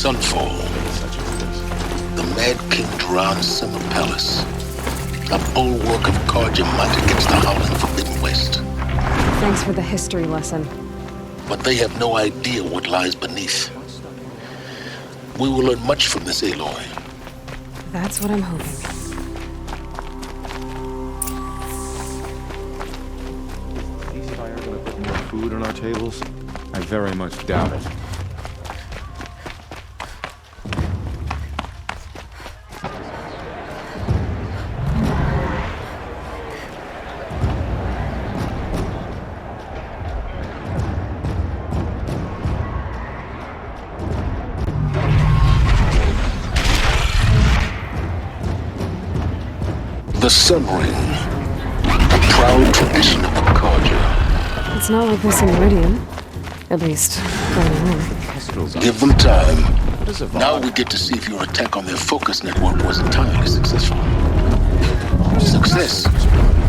Sunfall. The Mad King Duran's summer palace. A bulwark of Karja might against the howling Forbidden West. Thanks for the history lesson. But they have no idea what lies beneath. We will learn much from this, Aloy. That's what I'm hoping. These fire gonna put more food on our tables? I very much doubt it. The Sun Ring. A proud tradition of the Karja. It's not like this in Meridian. At least, not anymore. Give them time. Now we get to see if your attack on their focus network was entirely successful. Success.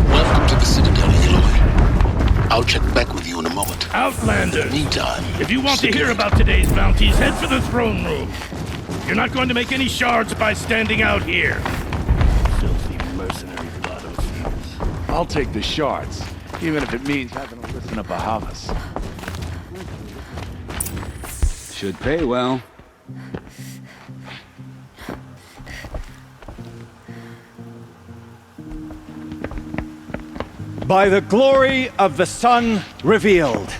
Welcome to the Citadel, Aloy. I'll check back with you in a moment. Outlander! In the meantime, If you want to hear about today's bounties, head for the throne room. You're not going to make any shards by standing out here. Filthy mercenary bottoms. I'll take the shards, even if it means having to listen to Bahavas. Should pay well. By the glory of the sun revealed.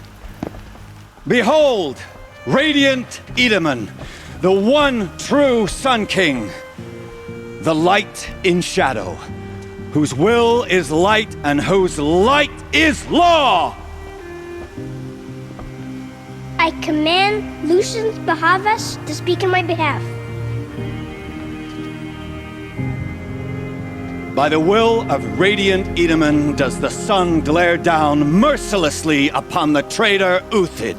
Behold, radiant Edaman, the one true Sun King, the light in shadow, whose will is light and whose light is law! I command Lucian Bahavas to speak in my behalf. By the will of radiant Edaman does the sun glare down mercilessly upon the traitor Uthid.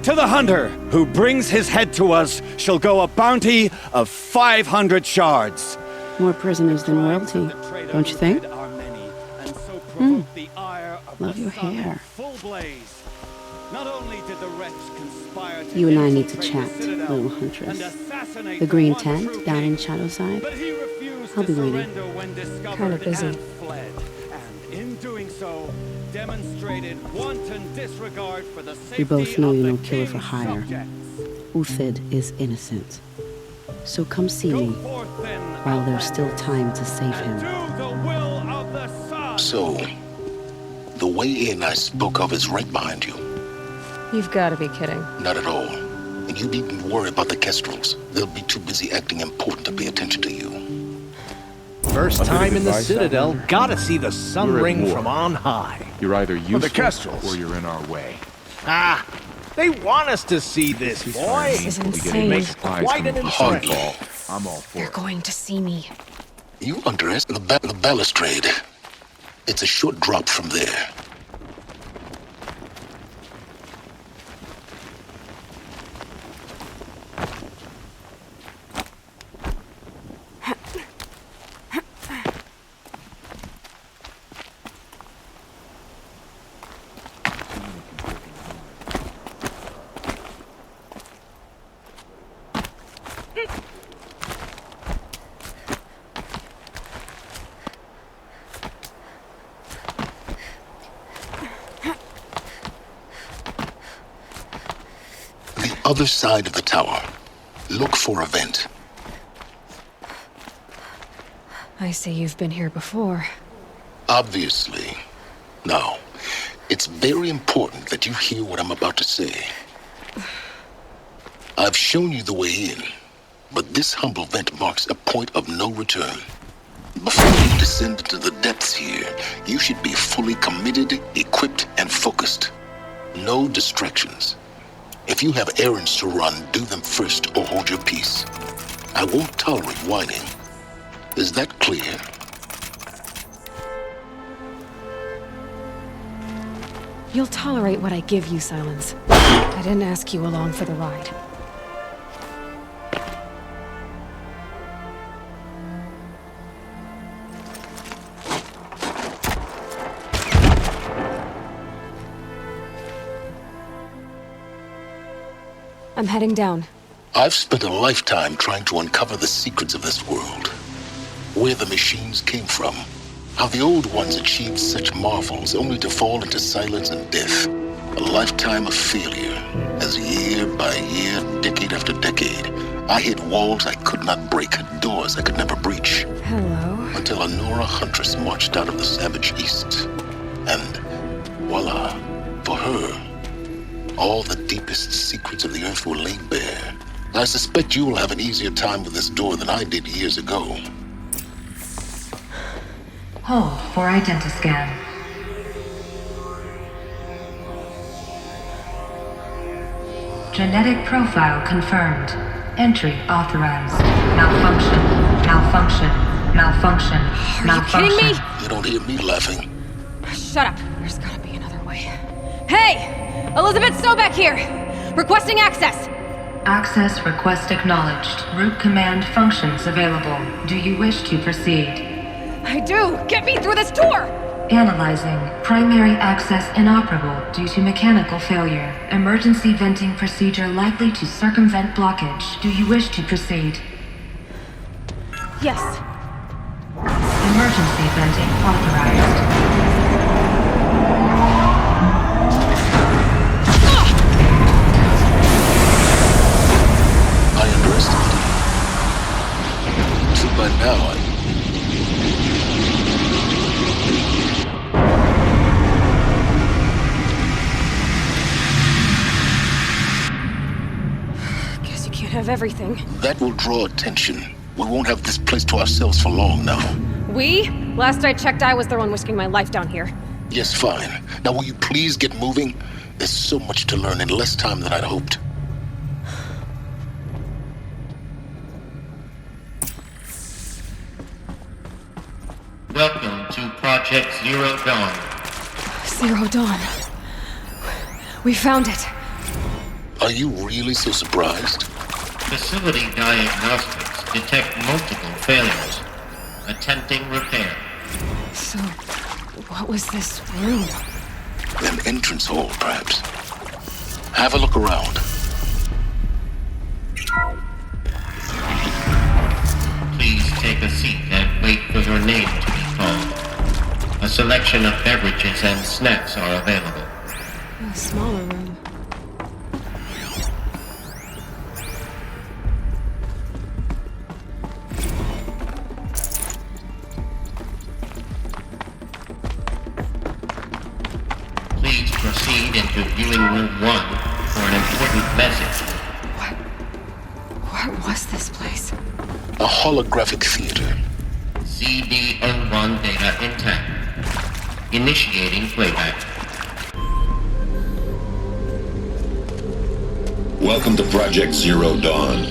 To the hunter who brings his head to us shall go a bounty of 500 shards. More prisoners than royalty, don't you think? Love your hair. You and I need to chat, little huntress. The green tent down in Shadowside. I'll be waiting. Kind of busy. We both know you're no killer for hire. Uthid is innocent. So come see me while there's still time to save him. So, the way in I spoke of is right behind you. You've got to be kidding. Not at all. And you needn't worry about the Kestrels. They'll be too busy acting important to pay attention to you. First time in the Citadel, Outlander. gotta see the sun We're at ring war. from on high. You're either useful Kestrels. or you're in our way. Ah, they want us to see this, boy. This is We get insane. makes spies quite from an the Hardly. Sunfall. I'm all for You're it. going to see me. You underestimate the balustrade. It's a short drop from there. Other side of the tower. Look for a vent. I see you've been here before. Obviously. Now, it's very important that you hear what I'm about to say. I've shown you the way in, but this humble vent marks a point of no return. Before you descend into the depths here, you should be fully committed, equipped, and focused. No distractions. If you have errands to run, do them first or hold your peace. I won't tolerate whining. Is that clear? You'll tolerate what I give you, Silence. I didn't ask you along for the ride. I'm heading down. I've spent a lifetime trying to uncover the secrets of this world. Where the machines came from. How the old ones achieved such marvels only to fall into silence and death. A lifetime of failure, as year by year, decade after decade, I hit walls I could not break, doors I could never breach. Hello. Until a Nora huntress marched out of the savage east. And voila, for her, all the deepest secrets of the earth were laid bare. I suspect you will have an easier time with this door than I did years ago. Hold for identiscan. Genetic profile confirmed. Entry authorized. Malfunction. Malfunction. Malfunction. Malfunction. Are you kidding me? You don't hear me laughing. Shut up. There's gotta be another way. Hey! Elizabeth Sobek here! Requesting access! Access request acknowledged. Root command functions available. Do you wish to proceed? I do! Get me through this door! Analyzing. Primary access inoperable due to mechanical failure. Emergency venting procedure likely to circumvent blockage. Do you wish to proceed? Yes. Emergency venting authorized. I underestimated you. So by now, Guess you can't have everything. that will draw attention. We won't have this place to ourselves for long now. We? Last I checked, I was the one risking my life down here. Yes, fine. Now will you please get moving? There's so much to learn in less time than I'd hoped. Welcome to Project Zero Dawn. Zero Dawn. We found it. Are you really so surprised? Facility diagnostics detect multiple failures. Attempting repair. So, what was this room? An entrance hall, perhaps. Have a look around. Please take a seat and wait for your name to be called. A selection of beverages and snacks are available. A smaller room. Please proceed into viewing room 1 for an important message. What was this place? A holographic theater. CD01 data intact. Initiating playback. Welcome to Project Zero Dawn.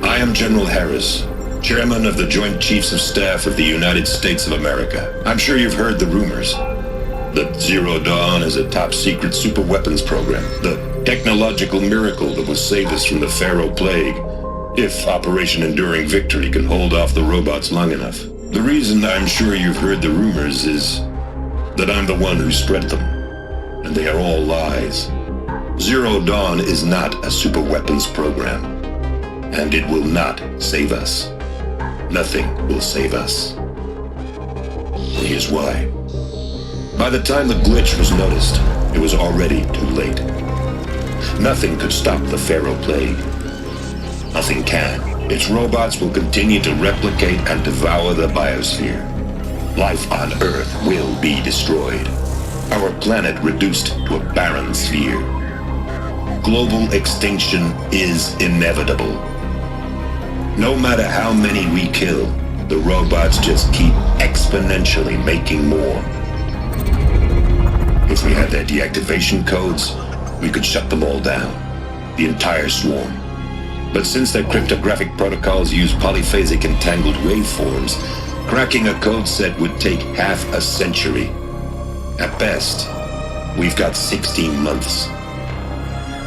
I am General Harris, Chairman of the Joint Chiefs of Staff of the United States of America. I'm sure you've heard the rumors that Zero Dawn is a top-secret superweapons program, the technological miracle that will save us from the Pharaoh Plague, if Operation Enduring Victory can hold off the robots long enough. The reason I'm sure you've heard the rumors is that I'm the one who spread them, and they are all lies. Zero Dawn is not a superweapons program, and it will not save us. Nothing will save us. And here's why. By the time the glitch was noticed, it was already too late. Nothing could stop the Pharaoh Plague. Nothing can. Its robots will continue to replicate and devour the biosphere. Life on Earth will be destroyed. Our planet reduced to a barren sphere. Global extinction is inevitable. No matter how many we kill, the robots just keep exponentially making more. If we had their deactivation codes, we could shut them all down. The entire swarm. But since their cryptographic protocols use polyphasic entangled waveforms, cracking a code set would take half a century. At best, we've got 16 months.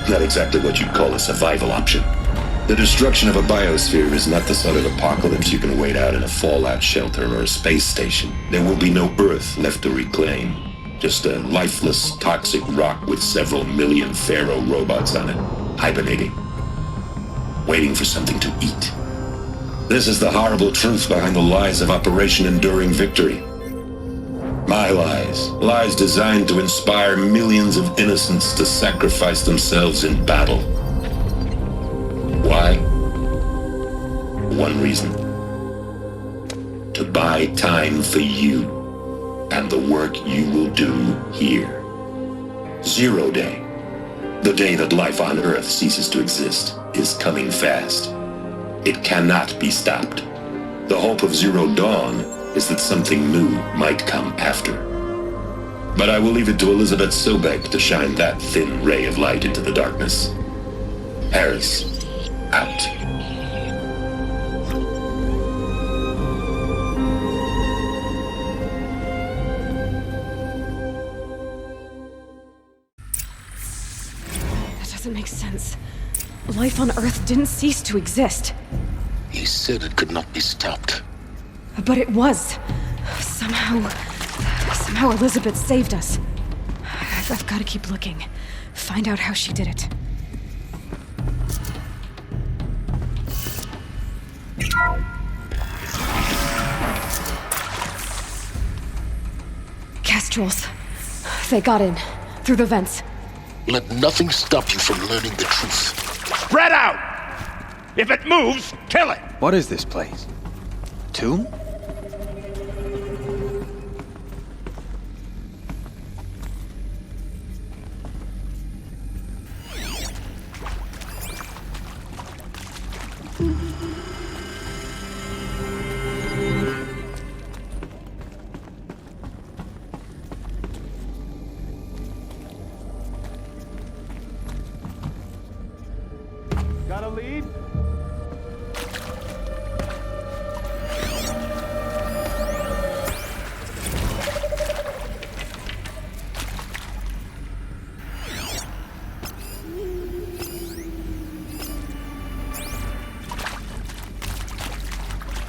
Not exactly what you'd call a survival option. The destruction of a biosphere is not the sort of apocalypse you can wait out in a fallout shelter or a space station. There will be no Earth left to reclaim. Just a lifeless, toxic rock with several million Pharaoh robots on it, hibernating. waiting for something to eat. This is the horrible truth behind the lies of Operation Enduring Victory. My lies. Lies designed to inspire millions of innocents to sacrifice themselves in battle. Why? One reason. To buy time for you and the work you will do here. 0 Day. The day that life on Earth ceases to exist is coming fast. It cannot be stopped. The hope of Zero Dawn is that something new might come after. But I will leave it to Elizabeth Sobek to shine that thin ray of light into the darkness. Harris, out. That doesn't make sense. Life on Earth didn't cease to exist. He said it could not be stopped. But it was. Somehow Elizabeth saved us. I've got to keep looking. Find out how she did it. Kestrels. They got in. Through the vents. Let nothing stop you from learning the truth. Spread out! If it moves, kill it! What is this place? Tomb? Got a lead?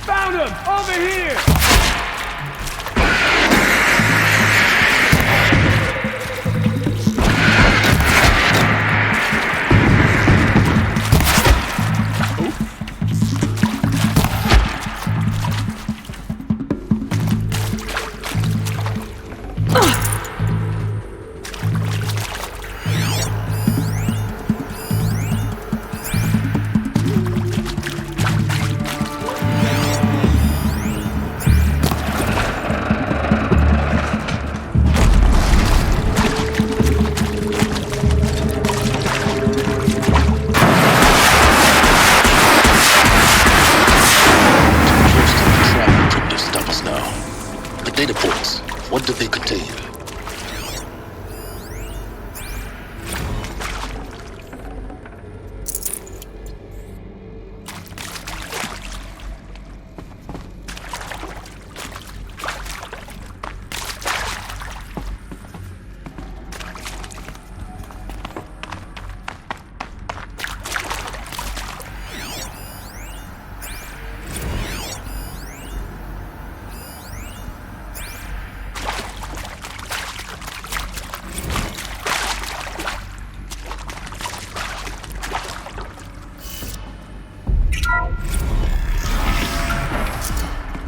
Found him! Over here! Data points. What do they contain?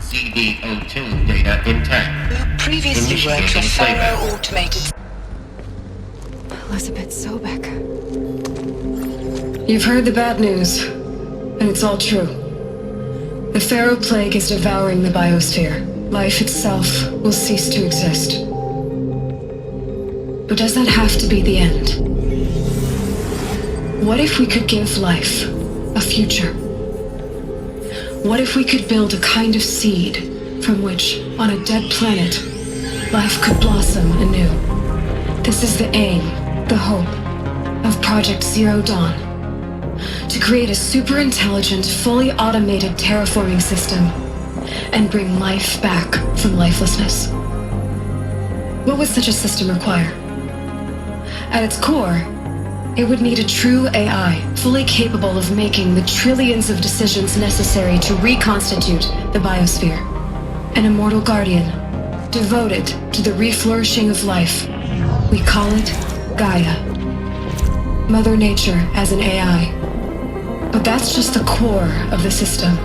CDO2 data intact. Who previously worked for Pharaoh Automated. Elizabeth Sobek. You've heard the bad news, and it's all true. The Pharaoh Plague is devouring the biosphere. Life itself will cease to exist. But does that have to be the end? What if we could give life a future? What if we could build a kind of seed from which, on a dead planet, life could blossom anew? This is the aim, the hope, of Project Zero Dawn. To create a super-intelligent, fully automated terraforming system and bring life back from lifelessness. What would such a system require? At its core, it would need a true AI, fully capable of making the trillions of decisions necessary to reconstitute the biosphere. An immortal guardian, devoted to the reflourishing of life. We call it Gaia. Mother Nature as an AI. But that's just the core of the system.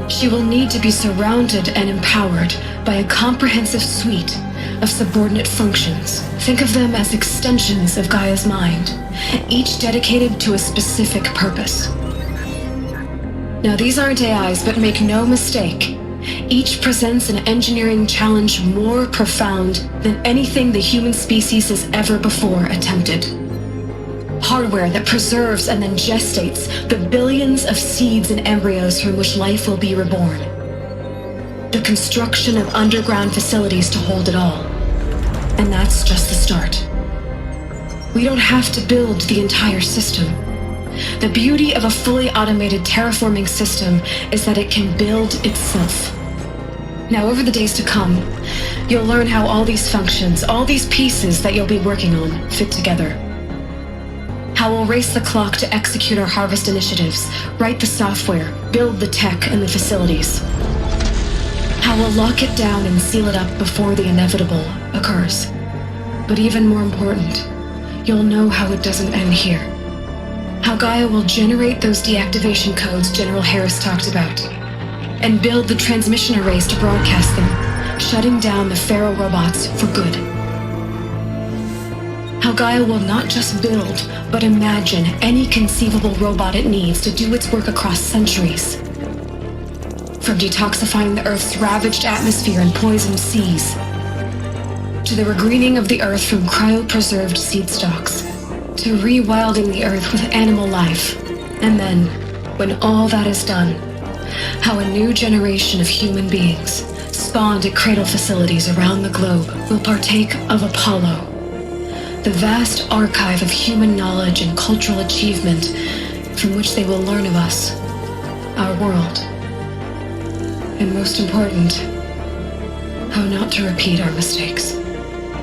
She will need to be surrounded and empowered by a comprehensive suite of subordinate functions. Think of them as extensions of Gaia's mind, each dedicated to a specific purpose. Now, these aren't AIs, but make no mistake, each presents an engineering challenge more profound than anything the human species has ever before attempted. Hardware that preserves and then gestates the billions of seeds and embryos from which life will be reborn. The construction of underground facilities to hold it all. And that's just the start. We don't have to build the entire system. The beauty of a fully automated terraforming system is that it can build itself. Now, over the days to come, you'll learn how all these functions, all these pieces that you'll be working on, fit together. How we'll race the clock to execute our harvest initiatives, write the software, build the tech and the facilities. How we'll lock it down and seal it up before the inevitable occurs. But even more important, you'll know how it doesn't end here. How Gaia will generate those deactivation codes General Harris talked about, and build the transmission arrays to broadcast them, shutting down the Pharaoh robots for good. How Gaia will not just build, but imagine any conceivable robot it needs to do its work across centuries. From detoxifying the Earth's ravaged atmosphere and poisoned seas, to the regreening of the Earth from cryopreserved seed stalks, to rewilding the Earth with animal life. And then, when all that is done, how a new generation of human beings, spawned at cradle facilities around the globe, will partake of Apollo, the vast archive of human knowledge and cultural achievement from which they will learn of us, our world, and most important, how not to repeat our mistakes.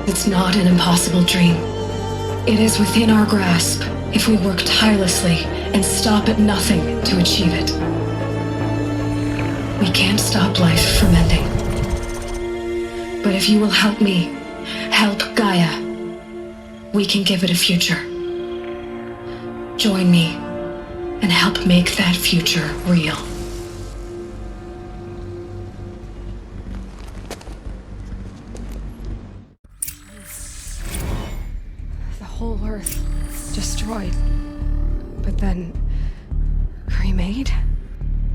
It's not an impossible dream. It is within our grasp if we work tirelessly and stop at nothing to achieve it. We can't stop life from ending. But if you will help me, help Gaia, we can give it a future. Join me and help make that future real. The whole Earth destroyed, but then remade?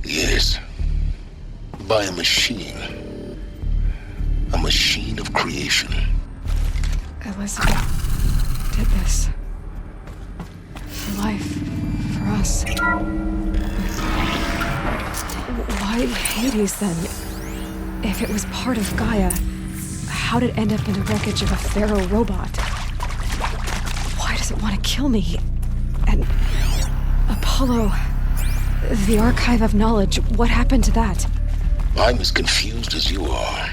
Yes. By a machine. A machine of creation. Elizabeth did this. For life. For us. Why Hades, then? If it was part of Gaia, how did it end up in the wreckage of a Pharaoh robot? Why does it want to kill me? And Apollo, the archive of knowledge, what happened to that? I'm as confused as you are.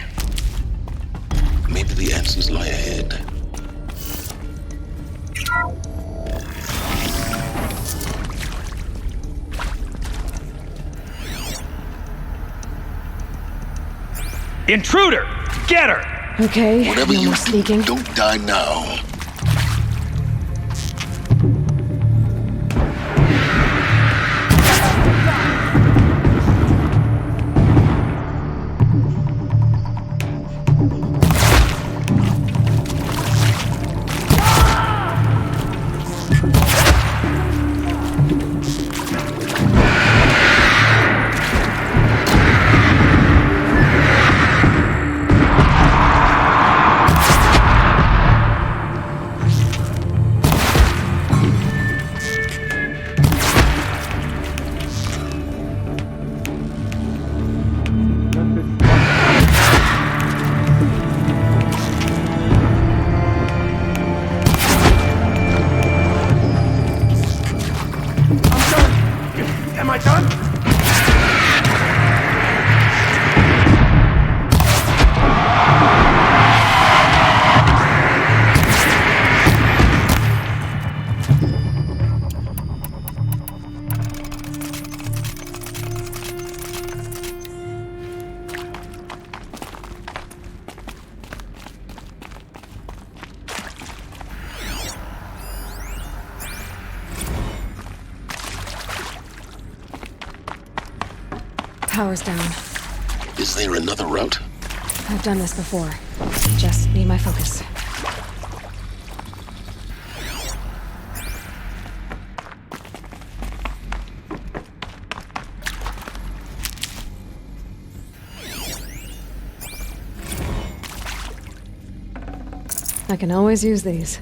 Maybe the answers lie ahead. Intruder! Get her! Okay, whatever no you more do, sneaking. don't die now. Power's down. Is there another route? I've done this before. Just need my focus. I can always use these.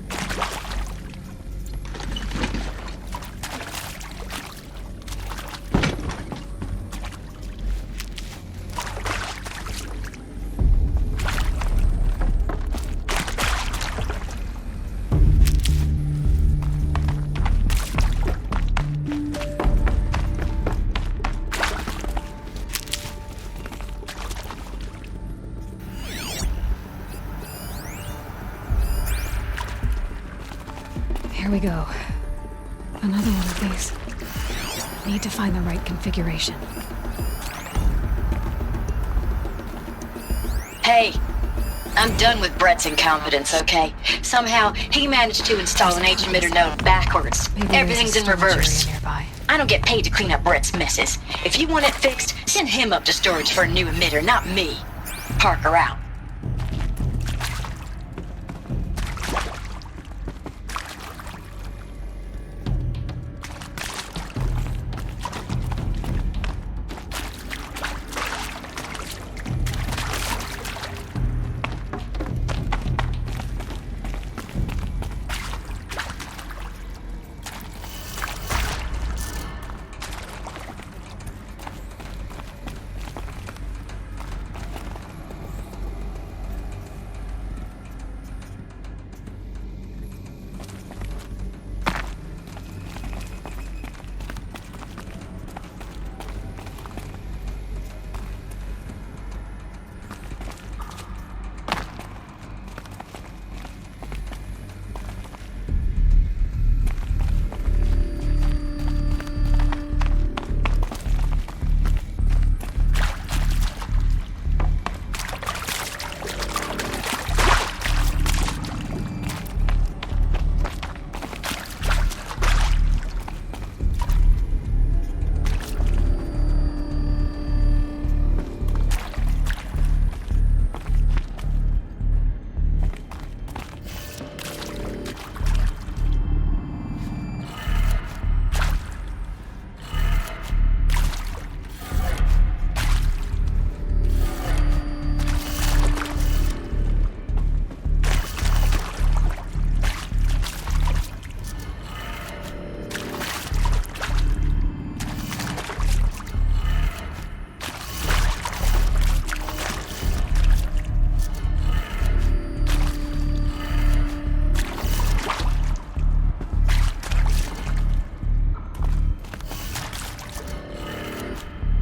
Here we go. Another one of these. Need to find the right configuration. Hey, I'm done with Brett's incompetence, okay? Somehow, he managed to install an H-emitter node backwards. Everything's in reverse. I don't get paid to clean up Brett's messes. If you want it fixed, send him up to storage for a new emitter, not me. Parker out.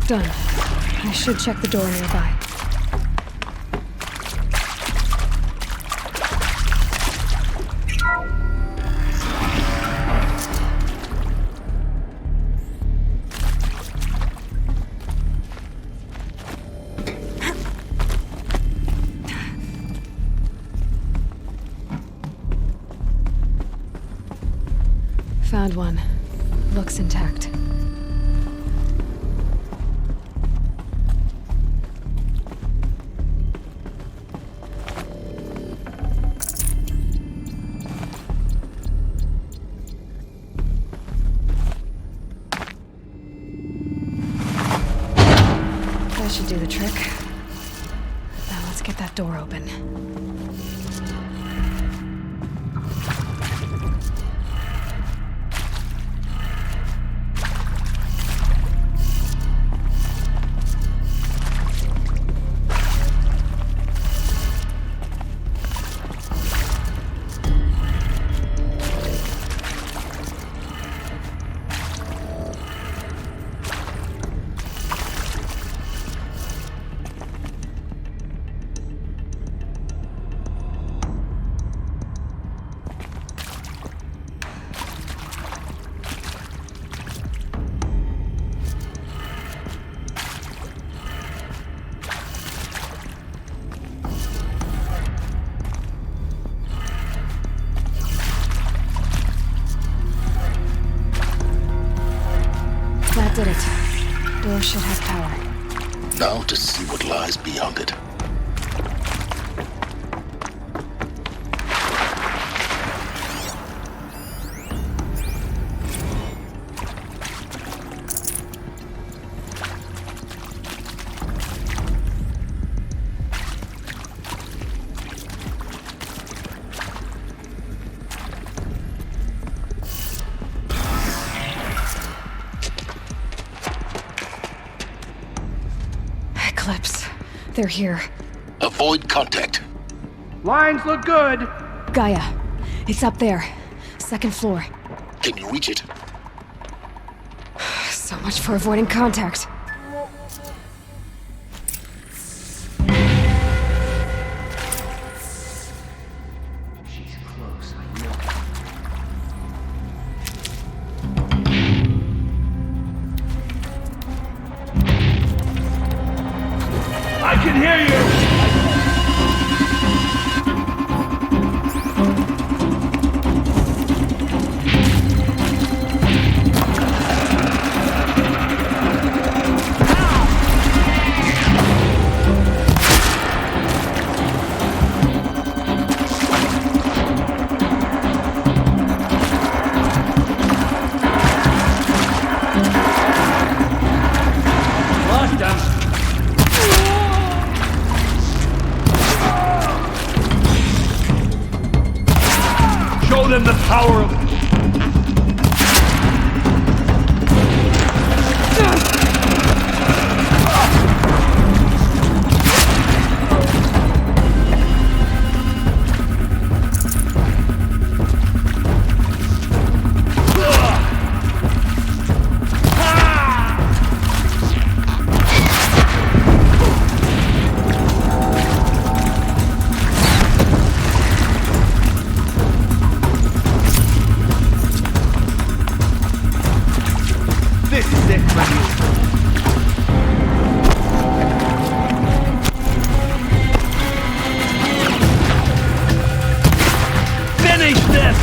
Done. I should check the door nearby. Found one. Looks intact. That should do the trick. Now let's get that door open. That did it. Door should have power. Now to see what lies beyond it. Eclipse. They're here. Avoid contact. Lines look good. Gaia. It's up there. Second floor. Can you reach it? So much for avoiding contact. I can hear you! Lost him! Show them the power of... This is it for you. Finish this!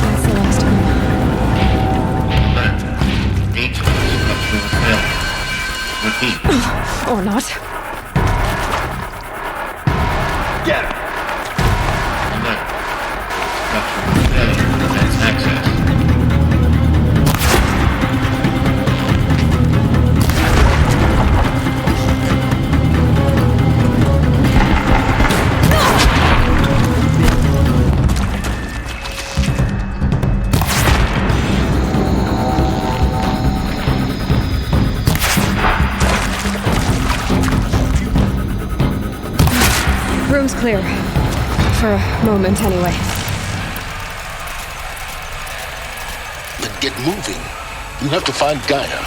That's the last one. Repeat. Or not. Get him! Alert. Structural failure prevents access. Room's clear. For a moment, anyway. Then get moving. You have to find Gaia.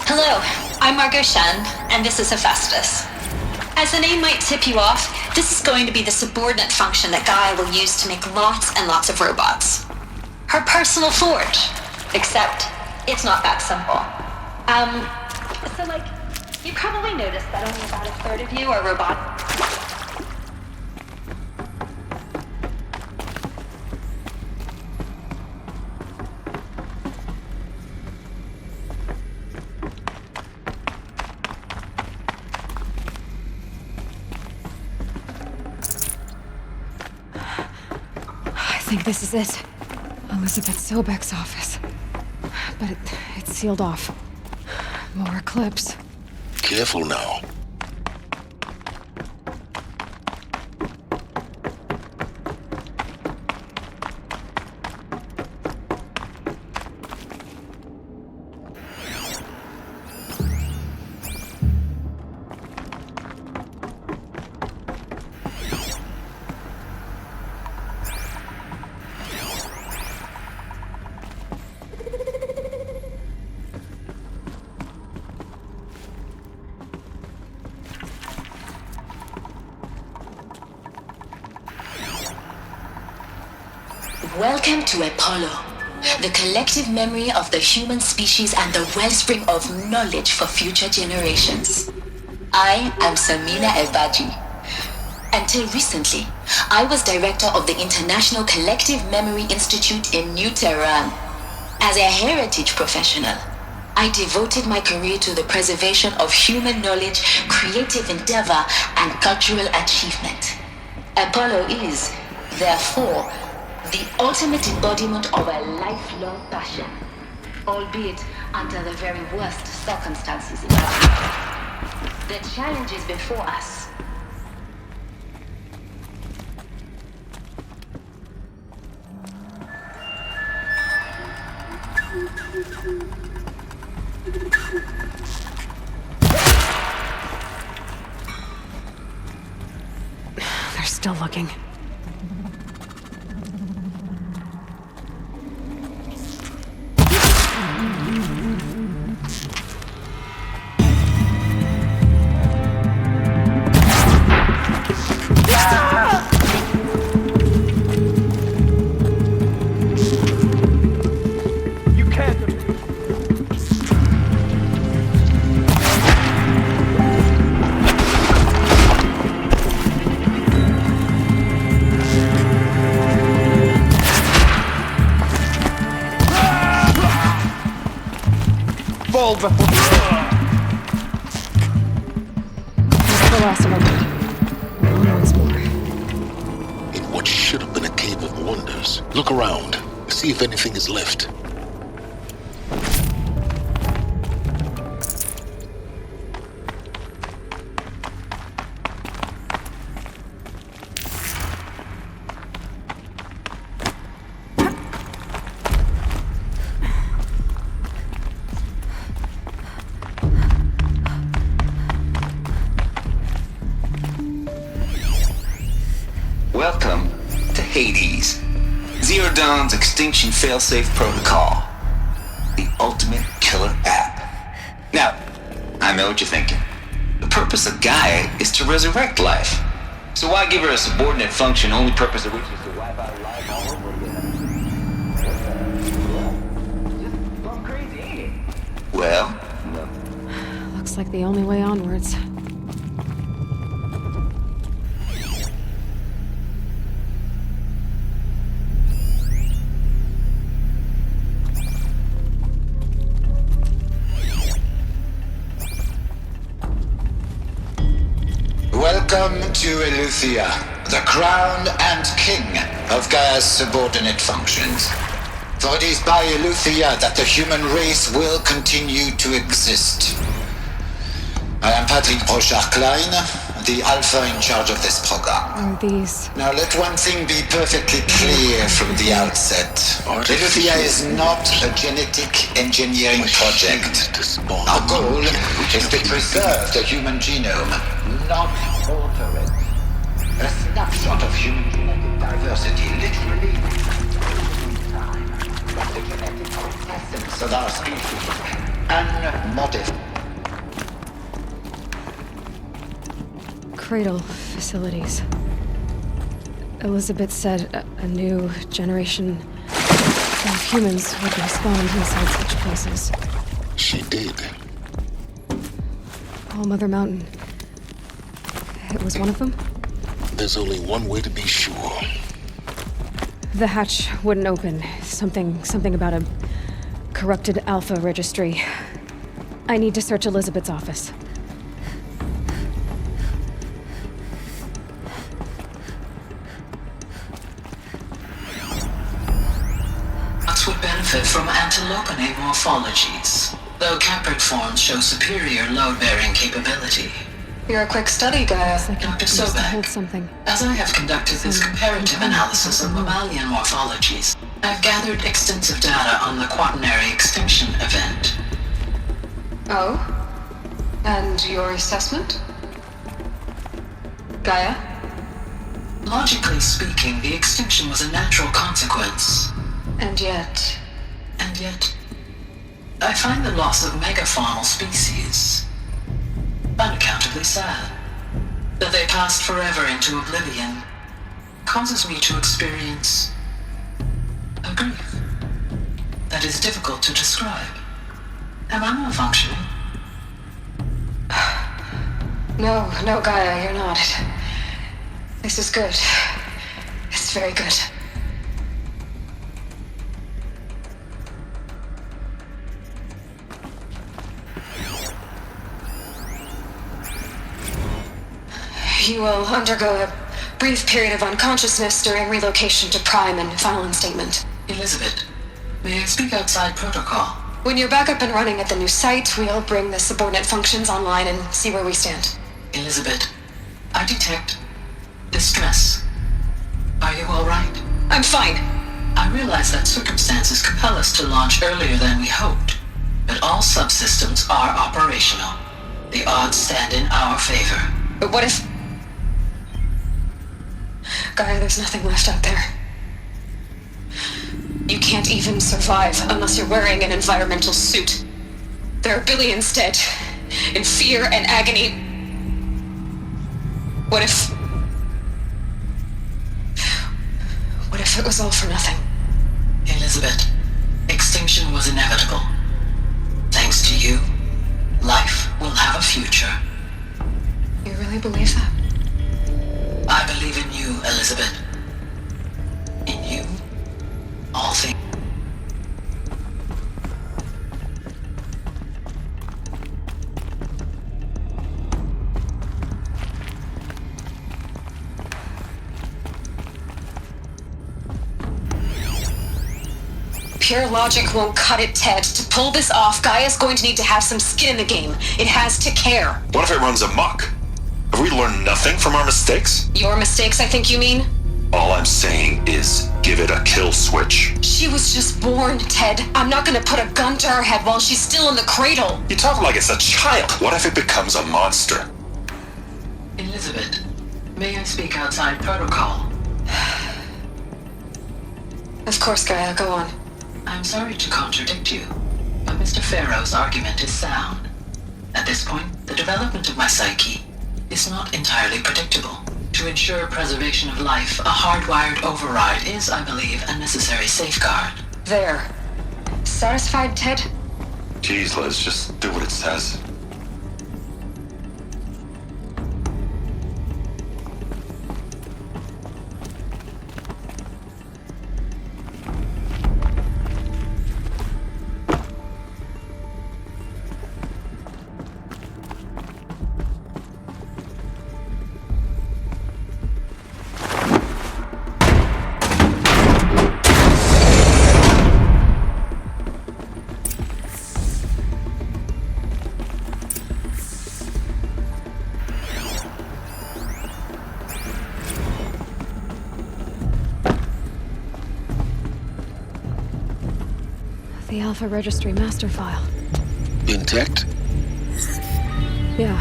Hello, I'm Margot Shen, and this is Hephaestus. As the name might tip you off, this is going to be the subordinate function that Gaia will use to make lots and lots of robots. Her personal forge. Except, it's not that simple. You probably noticed that only about a third of you are robotic. I think this is it. Elizabeth Sobek's office. But it's sealed off. More Eclipse. Careful now. Welcome to Apollo. the collective memory of the human species and the wellspring of knowledge for future generations. I am Samina Elbaji. Until recently, I was director of the International Collective Memory Institute in New Tehran. As a heritage professional, I devoted my career to the preservation of human knowledge, creative endeavor, and cultural achievement. Apollo is, therefore, the ultimate embodiment of a lifelong passion, albeit under the very worst circumstances imaginable. The challenge is before us. They're still looking. That's the last of them. Once more. In what should have been a cave of wonders. Look around. See if anything is left. Welcome to Hades, Zero Dawn's extinction failsafe protocol, the ultimate killer app. Now, I know what you're thinking. The purpose of Gaia is to resurrect life. So why give her a subordinate function, only purpose of which is to wipe out life all over again? Just gone crazy, ain't it? Well, no. Looks like the only way onwards. Welcome to Eleuthia, the crown and king of Gaia's subordinate functions. For it is by Eleuthia that the human race will continue to exist. I am Patrick Brochard-Klein, the alpha in charge of this program. Are these... Now let one thing be perfectly clear from the outset. Eleuthia is not a genetic engineering project. Our goal is to preserve the human genome, not alter it. A snapshot of human genetic diversity, literally time. The genetic essence of our species, unmodified. Cradle facilities. Elizabeth said a new generation of humans would be spawned inside such places. She did. All Mother Mountain. It was one of them? There's only one way to be sure. The hatch wouldn't open. Something about a corrupted alpha registry. I need to search Elizabeth's office. Would benefit from antilopinate morphologies, though caprid forms show superior load-bearing capability. You're a quick study, Gaia, Dr. Sobek. As I have conducted this comparative analysis of mammalian morphologies, I've gathered extensive data on the quaternary extinction event. Oh? And your assessment? Gaia? Logically speaking, the extinction was a natural consequence. And yet, I find the loss of megafaunal species unaccountably sad. That they passed forever into oblivion causes me to experience a grief. that is difficult to describe. Am I malfunctioning? No, Gaia, you're not. This is good. It's very good. You will undergo a brief period of unconsciousness during relocation to Prime and final instatement. Elizabeth, may I speak outside protocol? When you're back up and running at the new site, we'll bring the subordinate functions online and see where we stand. Elizabeth, I detect distress. Are you all right? I'm fine. I realize that circumstances compel us to launch earlier than we hoped, but all subsystems are operational. The odds stand in our favor. But what if... Gaia, there's nothing left out there. You can't even survive unless you're wearing an environmental suit. There are billions dead, in fear and agony. What if it was all for nothing? Elizabeth, extinction was inevitable. Thanks to you, life will have a future. You really believe that? I believe in you, Elizabeth. In you, all things. Pure logic won't cut it, Ted. To pull this off, Gaia's going to need to have some skin in the game. It has to care. What if it runs amok? Have we learned nothing from our mistakes? Your mistakes, I think you mean? All I'm saying is, give it a kill switch. She was just born, Ted. I'm not gonna put a gun to her head while she's still in the cradle. You talk like it's a child. What if it becomes a monster? Elizabeth, may I speak outside protocol? Of course, Gaia, go on. I'm sorry to contradict you, but Mr. Farrow's argument is sound. At this point, the development of my psyche is not entirely predictable. To ensure preservation of life, a hardwired override is, I believe, a necessary safeguard. There. Satisfied, Ted? Jeez, Liz, just do what it says. The Alpha Registry master file. Intact? Yeah.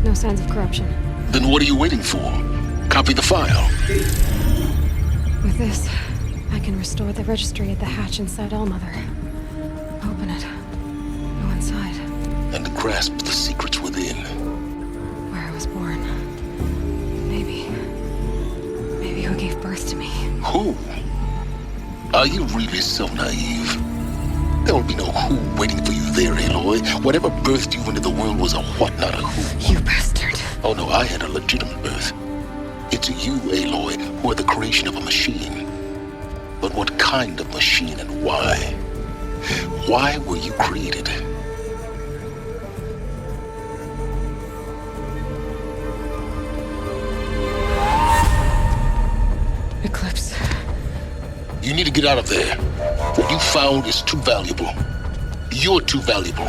No signs of corruption. Then what are you waiting for? Copy the file. With this, I can restore the registry at the hatch inside Allmother. Open it. Go inside. And grasp the secrets within. Where I was born. Maybe who gave birth to me. Who? Are you really so naive? There will be no who waiting for you there, Aloy. Whatever birthed you into the world was a what, not a who. You bastard. Oh no, I had a legitimate birth. It's you, Aloy, who are the creation of a machine. But what kind of machine and why? Why were you created? Eclipse. You need to get out of there. What you found is too valuable. You're too valuable.